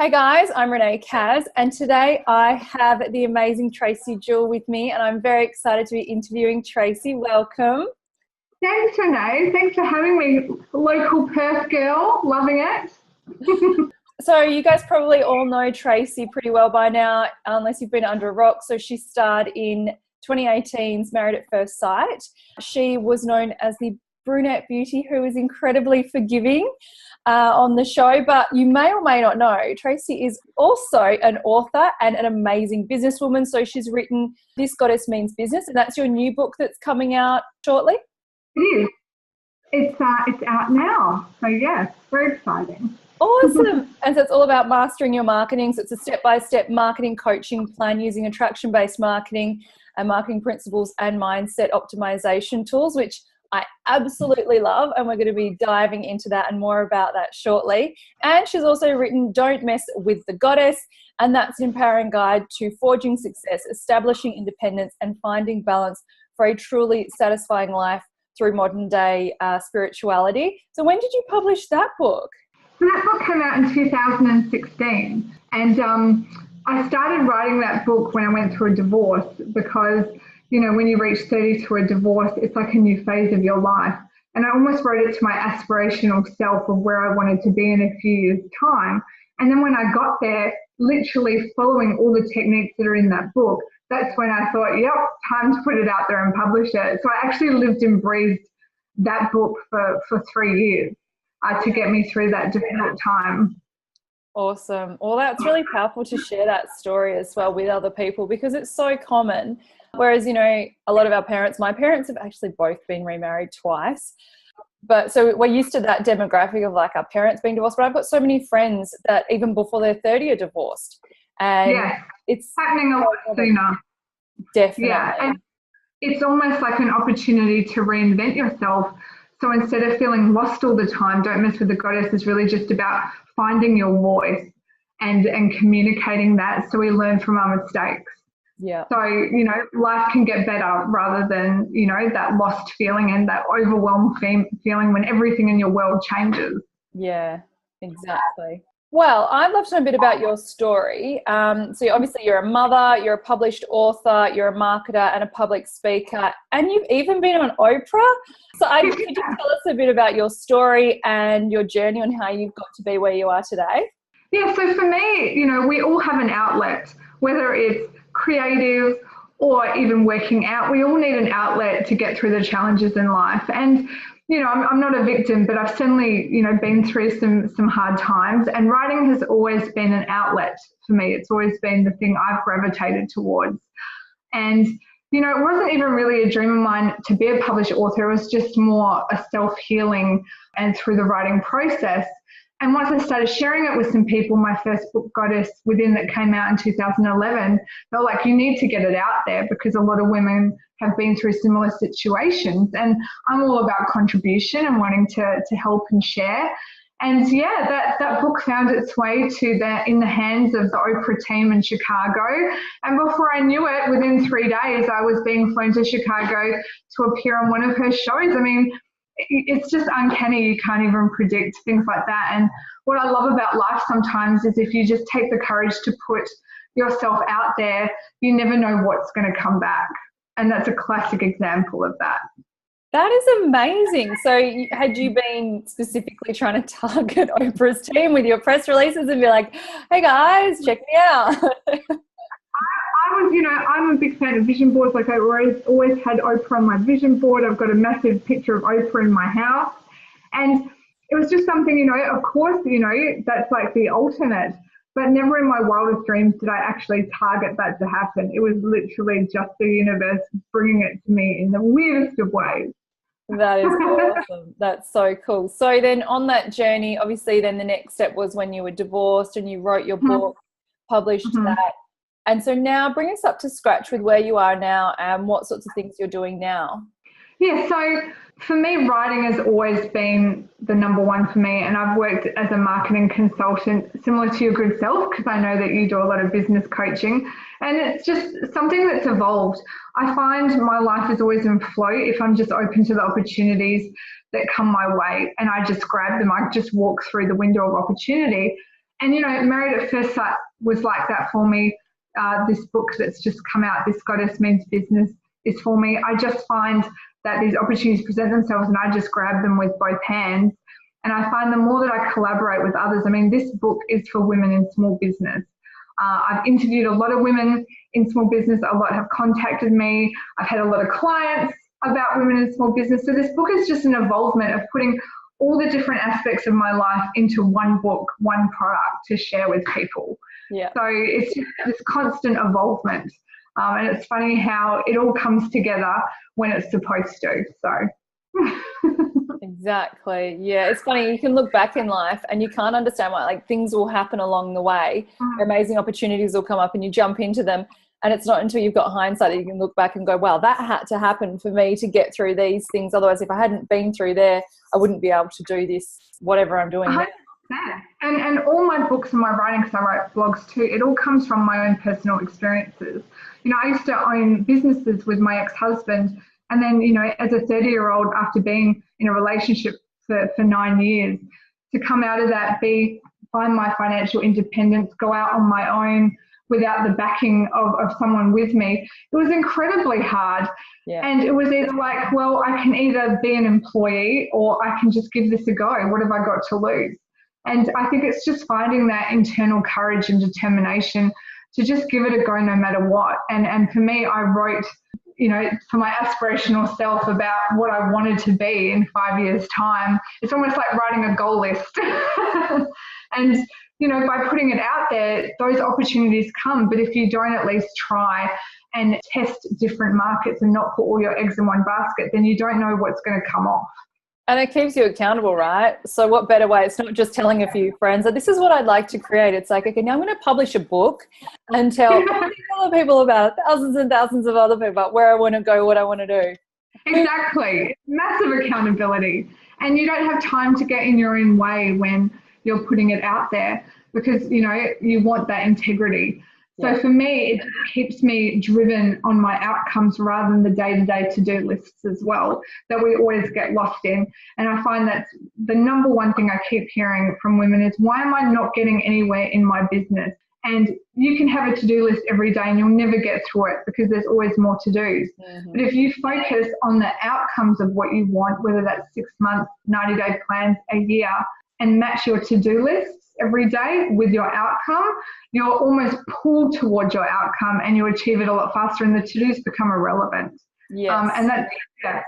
Hey guys, I'm Renee Kacz, and today I have the amazing Tracey Jewel with me, and I'm very excited to be interviewing Tracey. Welcome. Thanks, Renee. Thanks for having me. Local Perth girl, loving it. So you guys probably all know Tracey pretty well by now, unless you've been under a rock. So she starred in 2018's Married at First Sight. She was known as the brunette beauty who is incredibly forgiving on the show, but you may or may not know Tracey is also an author and an amazing businesswoman. So she's written This Goddess Means Business, and that's your new book that's coming out shortly. It is. It's out now. So yes, very exciting. Awesome. And so it's all about mastering your marketing. So it's a step-by-step marketing coaching plan using attraction-based marketing and marketing principles and mindset optimization tools, which I absolutely love, and we're going to be diving into that and more about that shortly. And she's also written Don't Mess with the Goddess, and that's an empowering guide to forging success, establishing independence, and finding balance for a truly satisfying life through modern day spirituality. So when did you publish that book? So that book came out in 2016, and I started writing that book when I went through a divorce because, you know, when you reach 30 through a divorce, it's like a new phase of your life. And I almost wrote it to my aspirational self of where I wanted to be in a few years' time. And then when I got there, literally following all the techniques that are in that book, that's when I thought, yep, time to put it out there and publish it. So I actually lived and breathed that book for 3 years to get me through that difficult time. Awesome. Well, that's really powerful to share that story as well with other people because it's so common. Whereas, you know, a lot of our parents, my parents have actually both been remarried twice. But so we're used to that demographic of like our parents being divorced. But I've got so many friends that even before they're 30 are divorced. And yeah, it's happening a lot sooner. Definitely. Yeah, and it's almost like an opportunity to reinvent yourself. So instead of feeling lost all the time, Don't Mess with the Goddess is really just about finding your voice and communicating that so we learn from our mistakes. Yeah. So, you know, life can get better rather than, you know, that lost feeling and that overwhelmed feeling when everything in your world changes. Yeah, exactly. Well, I'd love to know a bit about your story. So obviously you're a mother, you're a published author, you're a marketer and a public speaker, and you've even been on Oprah. So could you tell us a bit about your story and your journey on how you've got to be where you are today? Yeah, so for me, you know, we all have an outlet, whether it's creative or even working out. We all need an outlet to get through the challenges in life. And, you know, I'm not a victim, but I've certainly, you know, been through some hard times, and writing has always been an outlet for me. It's always been the thing I've gravitated towards. And, you know, it wasn't even really a dream of mine to be a published author. It was just more a self-healing and through the writing process. And once I started sharing it with some people, my first book, Goddess Within, that came out in 2011, they were like, you need to get it out there because a lot of women have been through similar situations. And I'm all about contribution and wanting to help and share. And yeah, that book found its way in the hands of the Oprah team in Chicago. And before I knew it, within 3 days, I was being flown to Chicago to appear on one of her shows. I mean, it's just uncanny. You can't even predict things like that. And what I love about life sometimes is if you just take the courage to put yourself out there, you never know what's going to come back. And that's a classic example of that. That is amazing. So had you been specifically trying to target Oprah's team with your press releases and be like, hey guys, check me out? I was, you know, I'm a big fan of vision boards. Like I always had Oprah on my vision board. I've got a massive picture of Oprah in my house. And it was just something, you know, of course, you know, that's like the ultimate. But never in my wildest dreams did I actually target that to happen. It was literally just the universe bringing it to me in the weirdest of ways. That is awesome. That's so cool. So then on that journey, obviously then the next step was when you were divorced and you wrote your book, published that. And so now bring us up to scratch with where you are now and what sorts of things you're doing now. Yeah, so for me, writing has always been the number one for me. And I've worked as a marketing consultant, similar to your good self, because I know that you do a lot of business coaching. And it's just something that's evolved. I find my life is always in flow if I'm just open to the opportunities that come my way and I just grab them. I just walk through the window of opportunity. And, Married at First Sight was like that for me. This book that's just come out, This Goddess Means Business, is for me. I just find that these opportunities present themselves and I just grab them with both hands. And I find the more that I collaborate with others, this book is for women in small business. I've interviewed a lot of women in small business. A lot have contacted me. I've had a lot of clients about women in small business. So this book is just an evolvement of putting all the different aspects of my life into one book, one product to share with people. Yeah. So it's just this constant evolvement. And it's funny how it all comes together when it's supposed to. So Exactly. Yeah. It's funny. You can look back in life and you can't understand why, like, things will happen along the way. Amazing opportunities will come up and you jump into them. And it's not until you've got hindsight that you can look back and go, wow, that had to happen for me to get through these things. Otherwise, if I hadn't been through there, I wouldn't be able to do this, whatever I'm doing now. And all my books and my writing, because I write blogs too, it all comes from my own personal experiences. I used to own businesses with my ex-husband. And then, as a 30-year-old, after being in a relationship for 9 years, to come out of that, find my financial independence, go out on my own without the backing of someone with me, it was incredibly hard. Yeah. And it was either like, well, I can either be an employee or I can just give this a go. What have I got to lose? And I think it's just finding that internal courage and determination to just give it a go no matter what. And for me, I wrote, for my aspirational self about what I wanted to be in 5 years' time. It's almost like writing a goal list. And, by putting it out there, those opportunities come. But if you don't at least try and test different markets and not put all your eggs in one basket, then you don't know what's going to come off. And it keeps you accountable, right? So what better way? It's not just telling a few friends that this is what I'd like to create. It's like, okay, now I'm going to publish a book and tell other people about it, thousands and thousands of other people about where I want to go, what I want to do. Exactly. Massive accountability. And you don't have time to get in your own way when you're putting it out there because, you want that integrity. So for me, it keeps me driven on my outcomes rather than the day-to-day to-do lists as well that we always get lost in. And I find that's the number one thing I keep hearing from women is, why am I not getting anywhere in my business? And you can have a to-do list every day and you'll never get through it because there's always more to-dos. Mm-hmm. But if you focus on the outcomes of what you want, whether that's 6 months, 90-day plans, a year, and match your to-do lists every day with your outcome, you're almost pulled towards your outcome and you achieve it a lot faster and the to-dos become irrelevant. Yes. And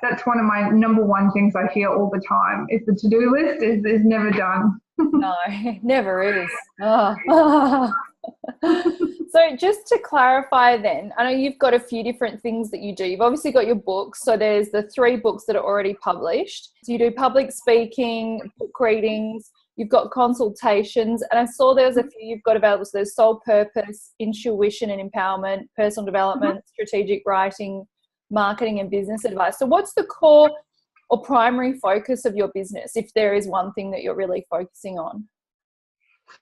that's one of my number one things I hear all the time is the to-do list is never done. No, it never is. Oh. So just to clarify then, I know you've got a few different things that you do. You've obviously got your books. So there's the 3 books that are already published. So you do public speaking, book readings, you've got consultations, and I saw there's a few you've got available. So there's soul purpose, intuition and empowerment, personal development, strategic writing, marketing and business advice. So what's the core or primary focus of your business, if there is one thing that you're really focusing on?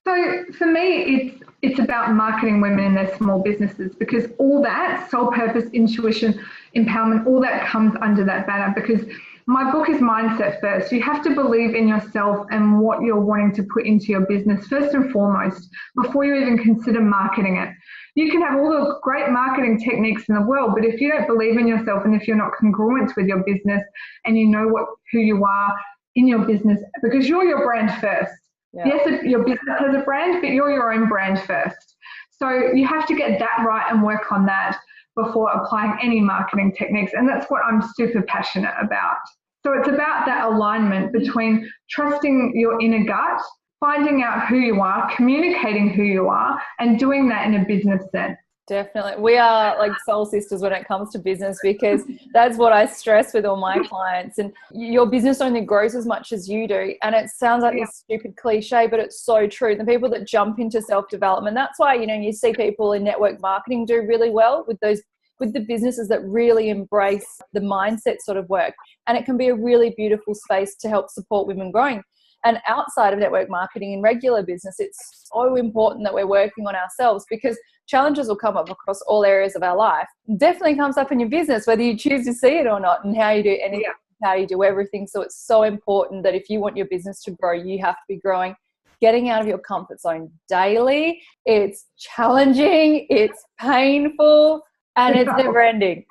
So for me, it's about marketing women in their small businesses, because all that soul purpose, intuition, empowerment, all that comes under that banner, because my book is mindset first. You have to believe in yourself and what you're wanting to put into your business first and foremost, before you even consider marketing it. You can have all the great marketing techniques in the world, but if you don't believe in yourself and if you're not congruent with your business and you know who you are in your business, because you're your brand first. Yeah. Yes, your business has a brand, but you're your own brand first. So you have to get that right and work on that before applying any marketing techniques. And that's what I'm super passionate about. So it's about that alignment between trusting your inner gut, finding out who you are, communicating who you are, and doing that in a business sense. Definitely. We are like soul sisters when it comes to business, because that's what I stress with all my clients. And your business only grows as much as you do. And it sounds like this stupid cliche, but it's so true. The people that jump into self-development, that's why, you see people in network marketing do really well with the businesses that really embrace the mindset sort of work. And it can be a really beautiful space to help support women growing. And outside of network marketing in regular business, it's so important that we're working on ourselves, because challenges will come up across all areas of our life. It definitely comes up in your business, whether you choose to see it or not, and how you do anything, how you do everything. So it's so important that if you want your business to grow, you have to be growing getting out of your comfort zone daily. It's challenging, it's painful, and it's never ending.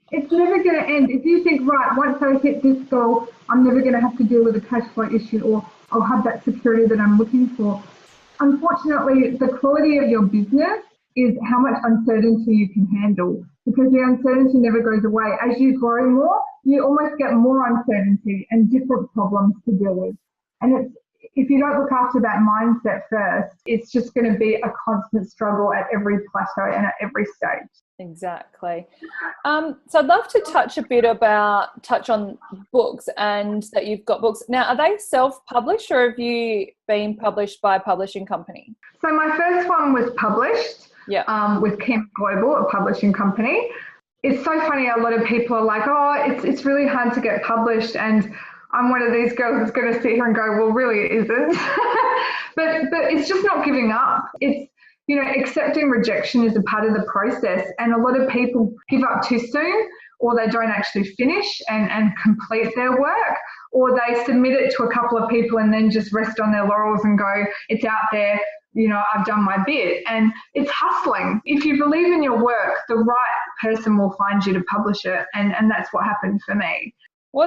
It's never going to end. If you think, right, once I hit this goal, I'm never going to have to deal with a cash flow issue, or I'll have that security that I'm looking for. Unfortunately, the quality of your business is how much uncertainty you can handle, because the uncertainty never goes away. As you grow more, you almost get more uncertainty and different problems to deal with. And if you don't look after that mindset first, it's just going to be a constant struggle at every plateau and at every stage. Exactly. So I'd love to touch on books, and that you've got books. Now, are they self-published, or have you been published by a publishing company? So my first one was published with Kacz Global, a publishing company. It's so funny. A lot of people are like, oh, it's really hard to get published. And I'm one of these girls that's going to sit here and go, well, really it isn't. but it's just not giving up. It's, accepting rejection is a part of the process. And a lot of people give up too soon, or they don't actually finish and complete their work, or they submit it to a couple of people and then just rest on their laurels and go, it's out there, I've done my bit. And it's hustling. If you believe in your work, the right person will find you to publish it. And that's what happened for me. So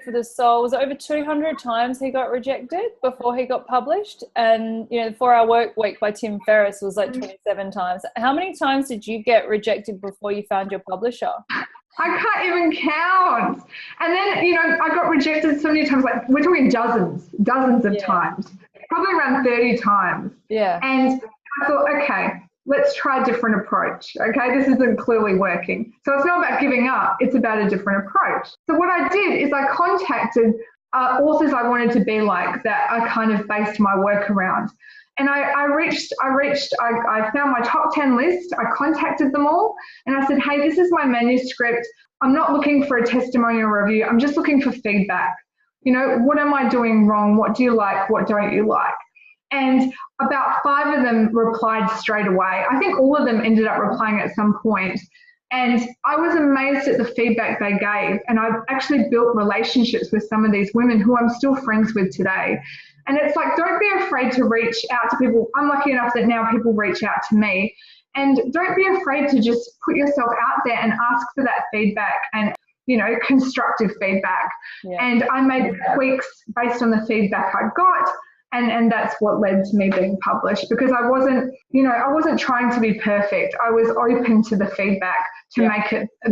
for the Soul, was it over 200 times he got rejected before he got published? And, the 4-Hour Work Week by Tim Ferriss was like 27 times. How many times did you get rejected before you found your publisher? I can't even count. And then, I got rejected so many times, like we're talking dozens of times, probably around 30 times. Yeah. And I thought, okay, let's try a different approach. Okay, this isn't clearly working. So it's not about giving up, it's about a different approach. So what I did is I contacted authors I wanted to be like, that I kind of based my work around. And I found my top 10 list, I contacted them all, and I said, hey, this is my manuscript. I'm not looking for a testimonial review, I'm just looking for feedback. What am I doing wrong? What do you like? What don't you like? And about 5 of them replied straight away. I think all of them ended up replying at some point. And I was amazed at the feedback they gave. And I've actually built relationships with some of these women who I'm still friends with today. And it's like, don't be afraid to reach out to people. I'm lucky enough that now people reach out to me. And don't be afraid to just put yourself out there and ask for that feedback and, constructive feedback. Yeah. And I made tweaks based on the feedback I got. And that's what led to me being published, because I wasn't trying to be perfect. I was open to the feedback to make it a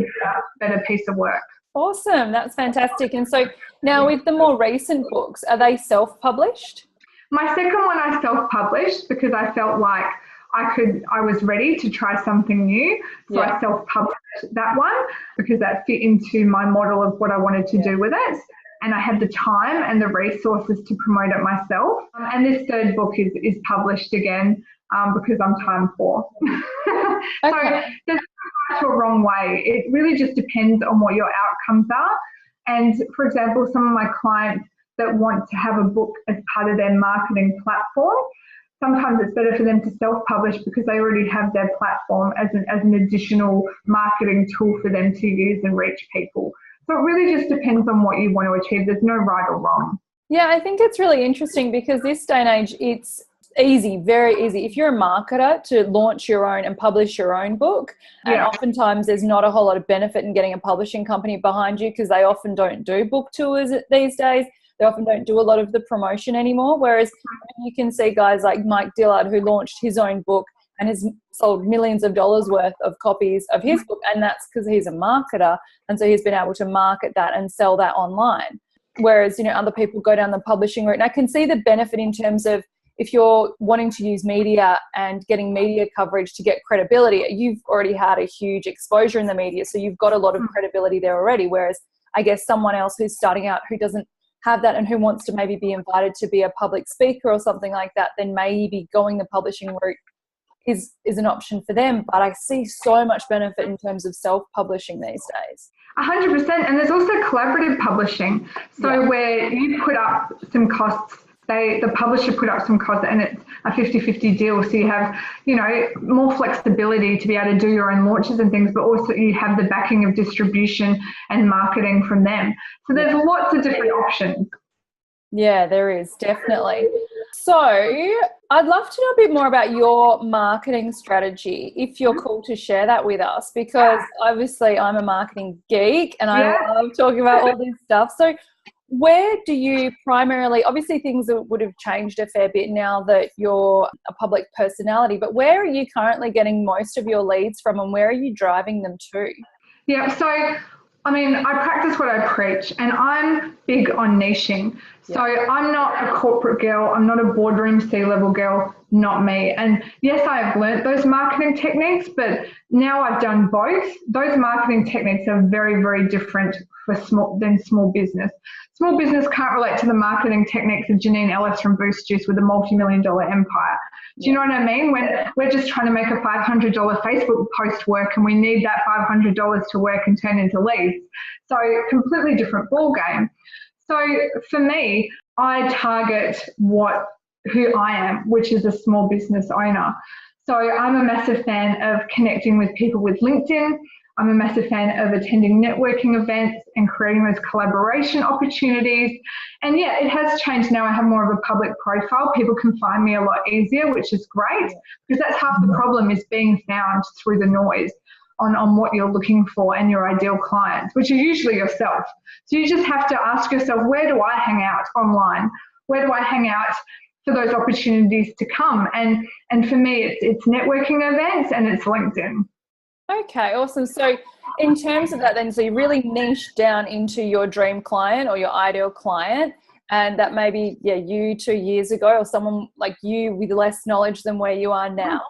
better piece of work. Awesome. That's fantastic. And so now with the more recent books, are they self-published? My second one I self-published because I felt like I was ready to try something new. So I self-published that one because that fit into my model of what I wanted to do with it. And I had the time and the resources to promote it myself. And this third book is published again because I'm time poor. So there's no right or wrong way. It really just depends on what your outcomes are. And for example, some of my clients that want to have a book as part of their marketing platform, sometimes it's better for them to self-publish because they already have their platform as an additional marketing tool for them to use and reach people. So it really just depends on what you want to achieve. There's no right or wrong. Yeah, I think it's really interesting because this day and age, it's easy, very easy. If you're a marketer, to launch your own and publish your own book. And oftentimes there's not a whole lot of benefit in getting a publishing company behind you because they often don't do book tours these days. They often don't do a lot of the promotion anymore. Whereas you can see guys like Mike Dillard, who launched his own book and has sold millions of dollars worth of copies of his book. And that's because he's a marketer. And so he's been able to market that and sell that online. Whereas, other people go down the publishing route. And I can see the benefit in terms of if you're wanting to use media and getting media coverage to get credibility, you've already had a huge exposure in the media. So you've got a lot of credibility there already. Whereas I guess someone else who's starting out who doesn't have that and who wants to maybe be invited to be a public speaker or something like that, then maybe going the publishing route is an option for them. But I see so much benefit in terms of self-publishing these days. 100%. And there's also collaborative publishing. So where you put up some costs, the publisher put up some costs, and it's a 50-50 deal. So you have, more flexibility to be able to do your own launches and things, but also you have the backing of distribution and marketing from them. So there's lots of different options. Yeah, there is, definitely. So I'd love to know a bit more about your marketing strategy, if you're cool to share that with us, because obviously I'm a marketing geek and I love talking about all this stuff. So where do you primarily, obviously things would have changed a fair bit now that you're a public personality, but where are you currently getting most of your leads from and where are you driving them to? Yeah, so I mean, I practice what I preach and I'm big on niching. So I'm not a corporate girl, I'm not a boardroom C-level girl, not me. And yes, I have learnt those marketing techniques, but now I've done both. Those marketing techniques are very, very different for small business. Small business can't relate to the marketing techniques of Janine Ellis from Boost Juice with a multi-million-dollar empire. Do you know what I mean? When we're just trying to make a $500 Facebook post work and we need that $500 to work and turn into leads. So completely different ball game. So for me, I target who I am, which is a small business owner. So I'm a massive fan of connecting with people with LinkedIn. I'm a massive fan of attending networking events and creating those collaboration opportunities. And yeah, it has changed now. I have more of a public profile. People can find me a lot easier, which is great because that's half the problem, is being found through the noise on what you're looking for and your ideal clients, which is usually yourself. So you just have to ask yourself, where do I hang out online? Where do I hang out for those opportunities to come? And for me, it's networking events and it's LinkedIn. Okay, awesome. So in terms of that then, so you really niche down into your dream client or your ideal client, and that maybe, you 2 years ago or someone like you with less knowledge than where you are now.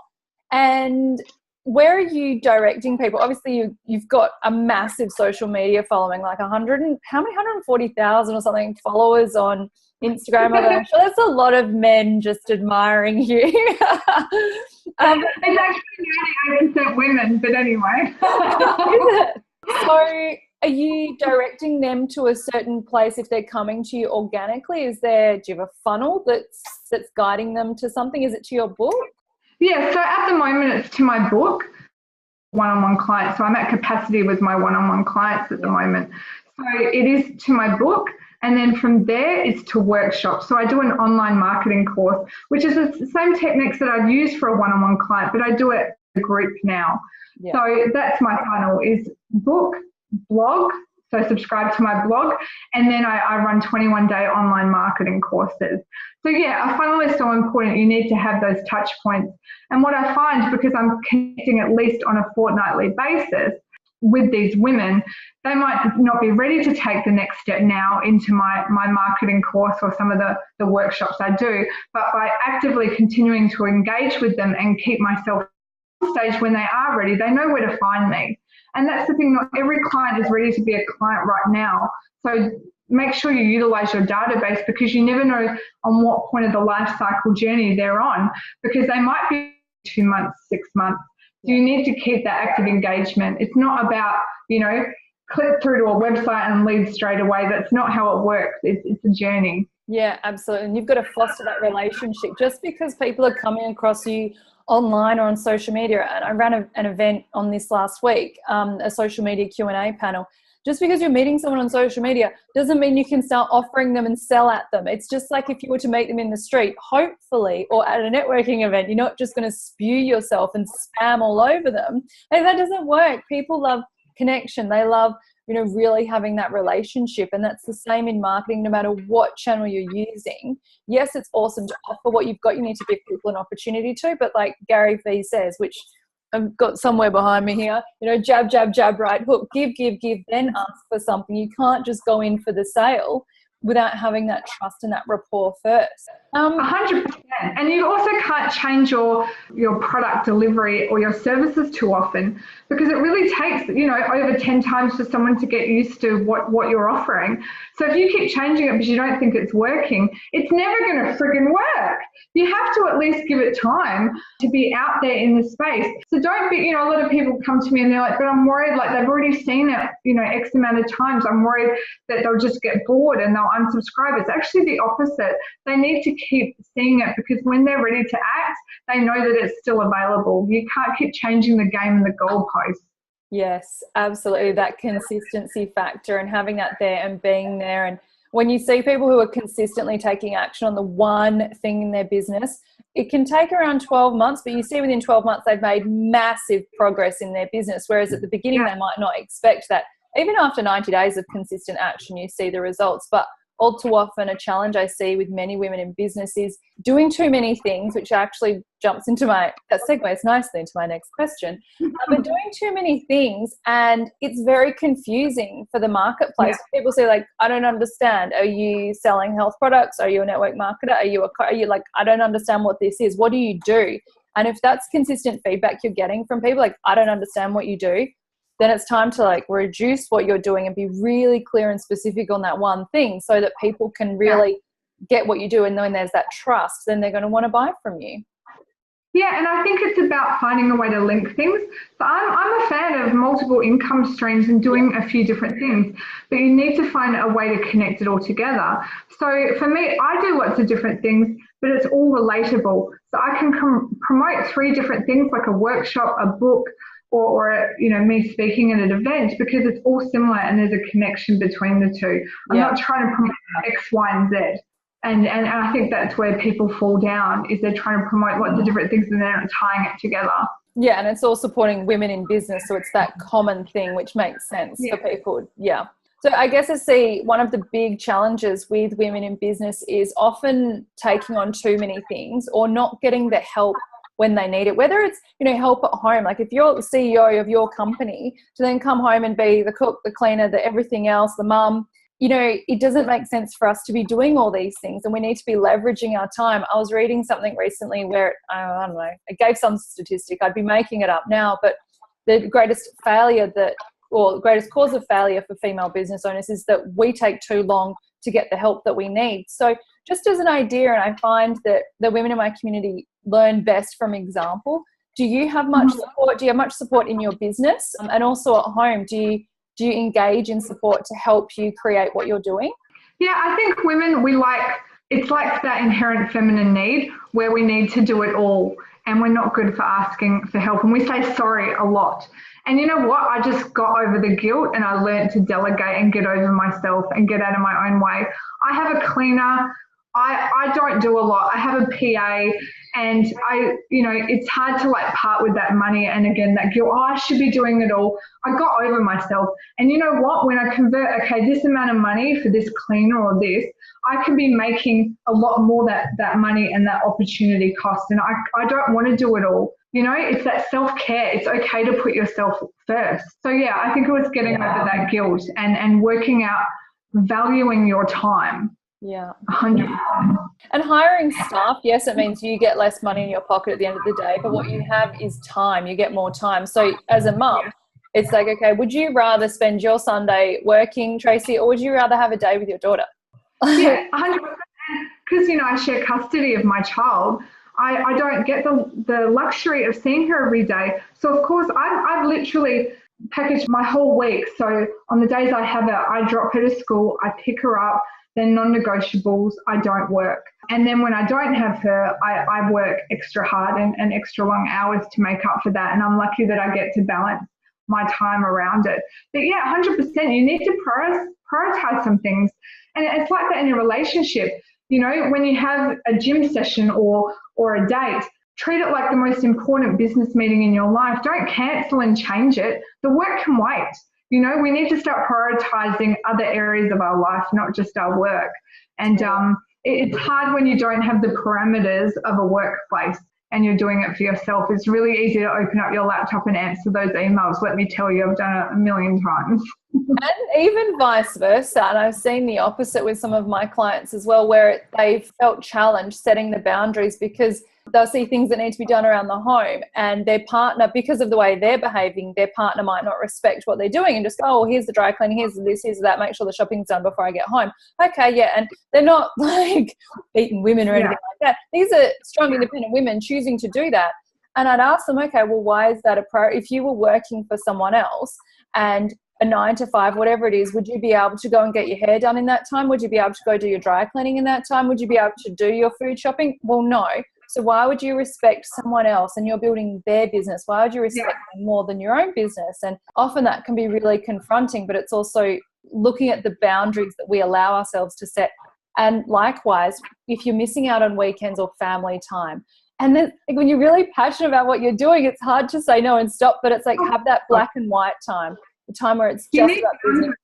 And where are you directing people? Obviously you've got a massive social media following, like 140,000 or something followers on Instagram. I'm sure that's a lot of men just admiring you. It's actually 98% women, but anyway. So are you directing them to a certain place if they're coming to you organically? Do you have a funnel that's guiding them to something? Is it to your book? Yeah, so at the moment it's to my book, one-on-one clients. So I'm at capacity with my one-on-one clients at the moment. So it is to my book. And then from there, it's to workshops. So I do an online marketing course, which is the same techniques that I'd use for a one-on-one client, but I do it in a group now. Yeah. So that's my funnel, is book, blog. So subscribe to my blog. And then I run 21-day online marketing courses. So yeah, a funnel is so important. You need to have those touch points. And what I find, because I'm connecting at least on a fortnightly basis with these women, they might not be ready to take the next step now into my marketing course or some of the workshops I do, but by actively continuing to engage with them and keep myself on stage when they are ready, they know where to find me. And that's the thing, not every client is ready to be a client right now. So make sure you utilize your database, because you never know on what point of the life cycle journey they're on, because they might be 2 months, 6 months. So you need to keep that active engagement. It's not about, click through to a website and lead straight away. That's not how it works. It's a journey. Yeah, absolutely. And you've got to foster that relationship. Just because people are coming across you online or on social media, and I ran an event on this last week, a social media Q&A panel. Just because you're meeting someone on social media doesn't mean you can start offering them and sell at them. It's just like if you were to meet them in the street, hopefully, or at a networking event, you're not just going to spew yourself and spam all over them. And that doesn't work. People love connection. They love, really having that relationship. And that's the same in marketing, no matter what channel you're using. Yes, it's awesome to offer what you've got. You need to give people an opportunity to, but like Gary Vee says, which I've got somewhere behind me here, jab, jab, jab, right hook, give, then ask for something. You can't just go in for the sale without having that trust and that rapport first. 100%. And you also can't change your product delivery or your services too often, because it really takes, over 10 times for someone to get used to what you're offering. So if you keep changing it because you don't think it's working, it's never going to friggin' work. You have to at least give it time to be out there in the space. So don't be, a lot of people come to me and they're like, but I'm worried, like they've already seen it, X amount of times. I'm worried that they'll just get bored and they'll unsubscribe. It's actually the opposite. They need to keep seeing it, because when they're ready to act, they know that it's still available. You can't keep changing the game and the goalposts. Yes, absolutely. That consistency factor and having that there and being there. And when you see people who are consistently taking action on the one thing in their business, it can take around 12 months, but you see within 12 months they've made massive progress in their business, whereas at the beginning they might not expect that. Even after 90 days of consistent action, you see the results. But all too often a challenge I see with many women in business is doing too many things, which actually jumps into that segues nicely into my next question. But doing too many things, and it's very confusing for the marketplace. Yeah. People say, like, I don't understand. Are you selling health products? Are you a network marketer? Are you like, I don't understand what this is. What do you do? And if that's consistent feedback you're getting from people, like, I don't understand what you do, then it's time to like reduce what you're doing and be really clear and specific on that one thing so that people can really get what you do. And when there's that trust, then they're going to want to buy from you. Yeah, and I think it's about finding a way to link things. So I'm a fan of multiple income streams and doing a few different things, but you need to find a way to connect it all together. So for me, I do lots of different things, but it's all relatable. So I can promote 3 different things, like a workshop, a book, or me speaking at an event, because it's all similar and there's a connection between the two. I'm not trying to promote X, Y, and Z. And I think that's where people fall down, is they're trying to promote lots of different things and they're not tying it together. Yeah, and it's all supporting women in business, so it's that common thing which makes sense for people. Yeah. So I guess I see one of the big challenges with women in business is often taking on too many things or not getting the help when they need it, whether it's, help at home. Like if you're the CEO of your company, to then come home and be the cook, the cleaner, the everything else, the mum, it doesn't make sense for us to be doing all these things, and we need to be leveraging our time. I was reading something recently where, I don't know, it gave some statistic, I'd be making it up now, but the greatest cause of failure for female business owners is that we take too long to get the help that we need. So just as an idea, and I find that the women in my community learn best from example. Do you have much support? Do you have much support in your business? And also at home, do you engage in support to help you create what you're doing? Yeah, I think women, it's like that inherent feminine need where we need to do it all, and we're not good for asking for help, and we say sorry a lot. And you know what? I just got over the guilt and I learned to delegate and get over myself and get out of my own way. I have a cleaner. I don't do a lot. I have a PA, and it's hard to like part with that money. And again, that guilt, I should be doing it all. I got over myself. And you know what? When I convert, okay, this amount of money for this cleaner or this, I can be making a lot more that money and that opportunity cost. And I don't want to do it all. It's that self-care. It's okay to put yourself first. So yeah, I think it was getting over that guilt and working out, valuing your time. Yeah. 100%. And hiring staff, yes, it means you get less money in your pocket at the end of the day, but what you have is time. You get more time. So as a mum, it's like, okay, would you rather spend your Sunday working, Tracey, or would you rather have a day with your daughter? Yeah, 100%. Because, I share custody of my child. I don't get the luxury of seeing her every day. So, of course, I've literally packaged my whole week. So on the days I have her, I drop her to school, I pick her up. Then non-negotiables, I don't work. And then when I don't have her, I work extra hard and extra long hours to make up for that. And I'm lucky that I get to balance my time around it. But yeah, 100%, you need to prioritize some things. And it's like that in a relationship. When you have a gym session or a date, treat it like the most important business meeting in your life. Don't cancel and change it. The work can wait. We need to start prioritizing other areas of our life, not just our work. And it's hard when you don't have the parameters of a workplace and you're doing it for yourself. It's really easy to open up your laptop and answer those emails. Let me tell you, I've done it a million times. And even vice versa. And I've seen the opposite with some of my clients as well, where they've felt challenged setting the boundaries because they'll see things that need to be done around the home, and their partner, because of the way they're behaving, their partner might not respect what they're doing and just go, oh, here's the dry cleaning, here's this, here's that, make sure the shopping's done before I get home. Okay, yeah. And they're not like beating women or anything like that. These are strong, independent women choosing to do that. And I'd ask them, okay, well, why is that a priority? If you were working for someone else and a 9 to 5, whatever it is, would you be able to go and get your hair done in that time? Would you be able to go do your dry cleaning in that time? Would you be able to do your food shopping? Well, no. So why would you respect someone else, and you're building their business? Why would you respect them more than your own business? And often that can be really confronting, but it's also looking at the boundaries that we allow ourselves to set. And likewise, if you're missing out on weekends or family time, and then like, when you're really passionate about what you're doing, it's hard to say no and stop, but it's like have that black and white time, the time where it's just about business.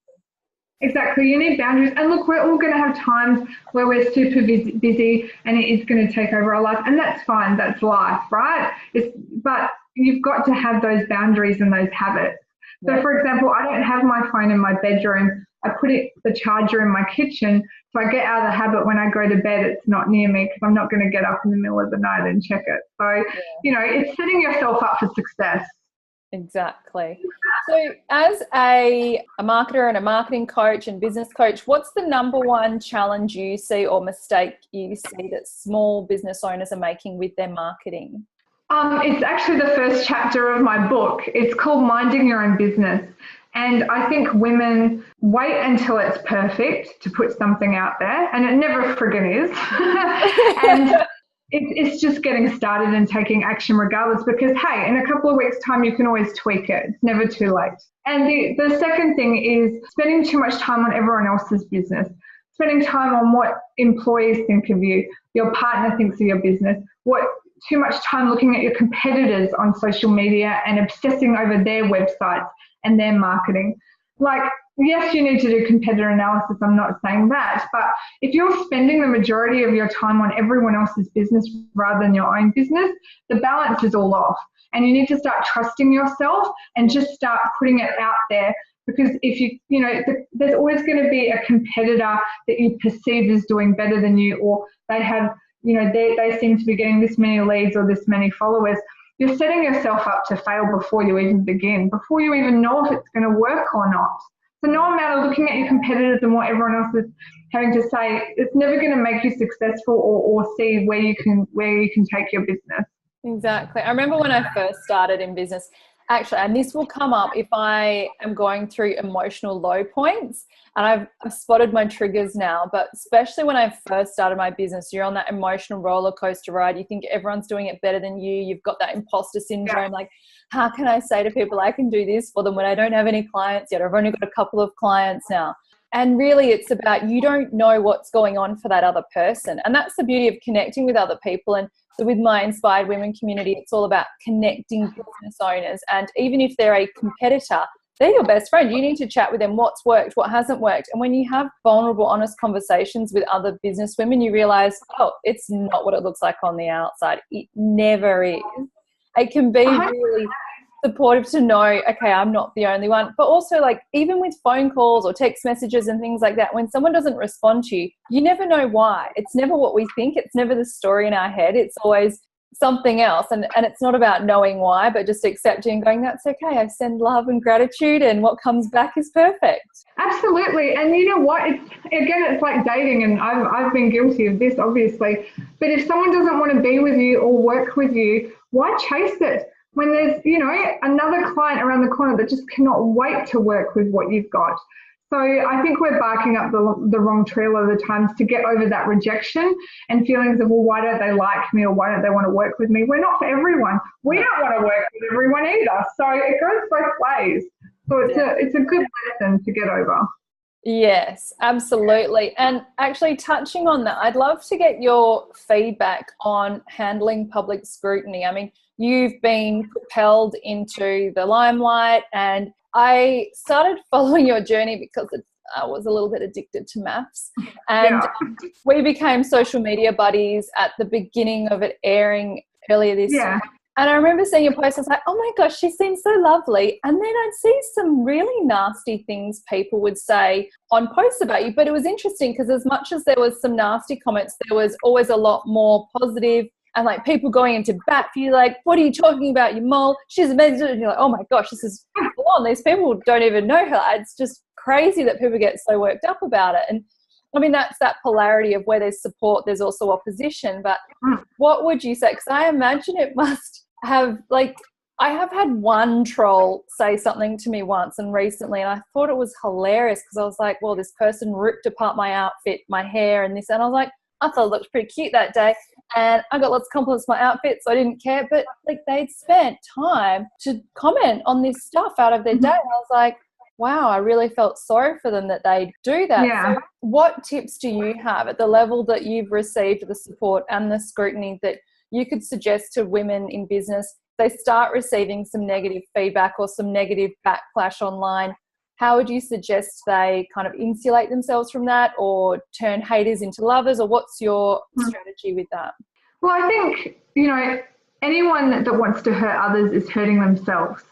Exactly. You need boundaries. And look, we're all going to have times where we're super busy and it is going to take over our life. And that's fine. That's life, right? But you've got to have those boundaries and those habits. So, for example, I don't have my phone in my bedroom. I put the charger in my kitchen. So I get out of the habit when I go to bed, it's not near me because I'm not going to get up in the middle of the night and check it. So, it's setting yourself up for success. Exactly. So as a marketer and a marketing coach and business coach, what's the number one challenge you see or mistake you see that small business owners are making with their marketing? It's actually the first chapter of my book. It's called Minding Your Own Business. And I think women wait until it's perfect to put something out there, and it never friggin' is. And it's just getting started and taking action regardless, because, hey, in a couple of weeks' time, you can always tweak it. It's never too late. And the second thing is spending too much time on everyone else's business, spending time on what employees think of you, your partner thinks of your business, too much time looking at your competitors on social media and obsessing over their websites and their marketing. Like, yes, you need to do competitor analysis. I'm not saying that. But if you're spending the majority of your time on everyone else's business rather than your own business, the balance is all off. And you need to start trusting yourself and just start putting it out there. Because if there's always going to be a competitor that you perceive as doing better than you, or they have, they seem to be getting this many leads or this many followers. You're setting yourself up to fail before you even begin, before you even know if it's going to work or not. So no amount of looking at your competitors and what everyone else is having to say, it's never going to make you successful or see where you can take your business. Exactly. I remember when I first started in business, actually, and this will come up if I am going through emotional low points, and I've spotted my triggers now, but especially when I first started my business, you're on that emotional roller coaster ride. You think everyone's doing it better than you. You've got that imposter syndrome. Like, how can I say to people I can do this for them when I don't have any clients yet? I've only got a couple of clients now. And really it's about, you don't know what's going on for that other person. And that's the beauty of connecting with other people. And so with my Inspired Women community, it's all about connecting business owners. And even if they're a competitor, they're your best friend. You need to chat with them what's worked, what hasn't worked. And when you have vulnerable, honest conversations with other business women, you realize, oh, it's not what it looks like on the outside. It never is. It can be really supportive to know, okay, I'm not the only one. But also, like, even with phone calls or text messages and things like that, when someone doesn't respond to you, you never know why. It's never what we think. It's never the story in our head. It's always something else. And it's not about knowing why, but just accepting and going, that's okay. I send love and gratitude, and what comes back is perfect. Absolutely. And you know what? It's like dating, and I've been guilty of this, obviously. But if someone doesn't want to be with you or work with you, why chase it? When there's, another client around the corner that just cannot wait to work with what you've got. So I think we're barking up the wrong tree a lot of the times to get over that rejection and feelings of, well, why don't they like me, or why don't they want to work with me? We're not for everyone. We don't want to work with everyone either. So it goes both ways. So it's a good lesson to get over. Yes, absolutely. And actually, touching on that, I'd love to get your feedback on handling public scrutiny. I mean, you've been propelled into the limelight, and I started following your journey because I was a little bit addicted to maths, and we became social media buddies at the beginning of it airing earlier this year. And I remember seeing your post, I was like, oh my gosh, she seems so lovely. And then I'd see some really nasty things people would say on posts about you. But it was interesting because as much as there was some nasty comments, there was always a lot more positive, and like people going into bat for you, like, what are you talking about, you mole? She's amazing. And you're like, oh my gosh, this is full on. These people don't even know her. It's just crazy that people get so worked up about it. And I mean, that's that polarity of where there's support, there's also opposition. But what would you say? Because I imagine it must have, like, I have had one troll say something to me once and recently, and I thought it was hilarious because I was like, well, this person ripped apart my outfit, my hair and this. And I was like, I thought it looked pretty cute that day. And I got lots of compliments on my outfit, so I didn't care. But like, they'd spent time to comment on this stuff out of their day. And I was like, wow, I really felt sorry for them that they do that. Yeah. So what tips do you have at the level that you've received the support and the scrutiny that you could suggest to women in business? They start receiving some negative feedback or some negative backlash online. How would you suggest they kind of insulate themselves from that, or turn haters into lovers, or what's your strategy with that? Well, I think, anyone that wants to hurt others is hurting themselves.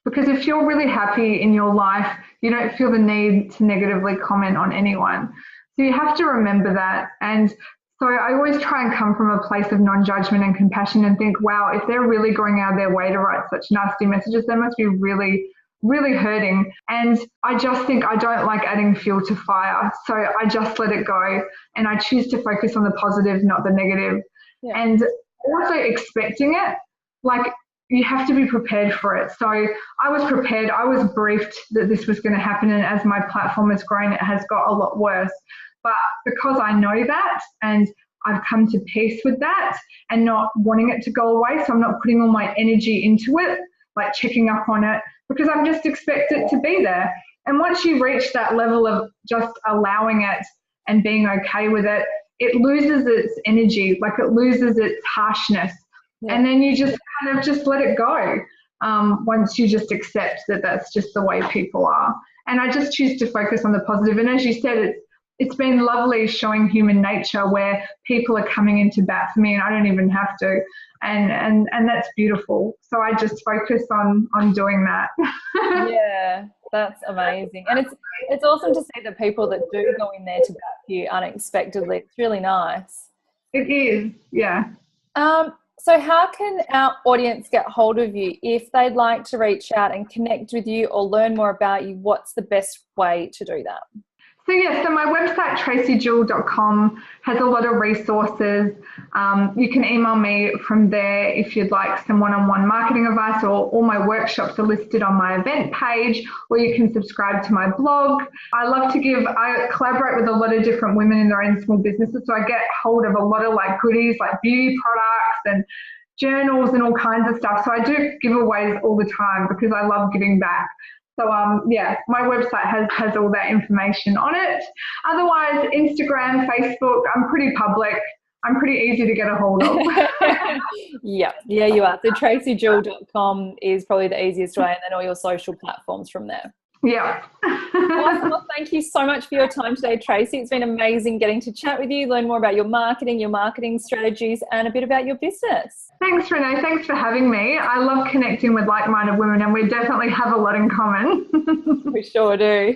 Because if you're really happy in your life, you don't feel the need to negatively comment on anyone. So you have to remember that. And so I always try and come from a place of non-judgment and compassion and think, wow, if they're really going out of their way to write such nasty messages, they must be really, really hurting. And I just think I don't like adding fuel to fire. So I just let it go, and I choose to focus on the positive, not the negative. Yeah. And also expecting it, like, you have to be prepared for it. So I was prepared. I was briefed that this was going to happen. And as my platform has grown, it has got a lot worse. But because I know that, and I've come to peace with that and not wanting it to go away, so I'm not putting all my energy into it, like checking up on it, because I'm just expect it to be there. And once you reach that level of just allowing it and being okay with it, it loses its energy, like it loses its harshness. Yeah. And then you just kind of just let it go once you just accept that that's just the way people are. And I just choose to focus on the positive. And as you said, it's been lovely showing human nature where people are coming into bat for me and I don't even have to. And that's beautiful. So I just focus on doing that. Yeah, that's amazing. And it's awesome to see the people that do go in there to bat for you unexpectedly. It's really nice. It is, yeah. So how can our audience get hold of you if they'd like to reach out and connect with you or learn more about you? What's the best way to do that? So my website, traceyjewel.com, has a lot of resources. You can email me from there if you'd like some one-on-one marketing advice, or all my workshops are listed on my event page, or you can subscribe to my blog. I collaborate with a lot of different women in their own small businesses, so I get hold of a lot of like goodies like beauty products and journals and all kinds of stuff. So I do giveaways all the time because I love giving back. So my website has all that information on it. Otherwise, Instagram, Facebook, I'm pretty public. I'm pretty easy to get a hold of. Yeah, you are. So traceyjewel.com is probably the easiest way, and then all your social platforms from there. Yeah. Awesome. Well, thank you so much for your time today, Tracey. It's been amazing getting to chat with you, learn more about your marketing strategies, and a bit about your business. Thanks, Renee. Thanks for having me. I love connecting with like-minded women, and we definitely have a lot in common. We sure do.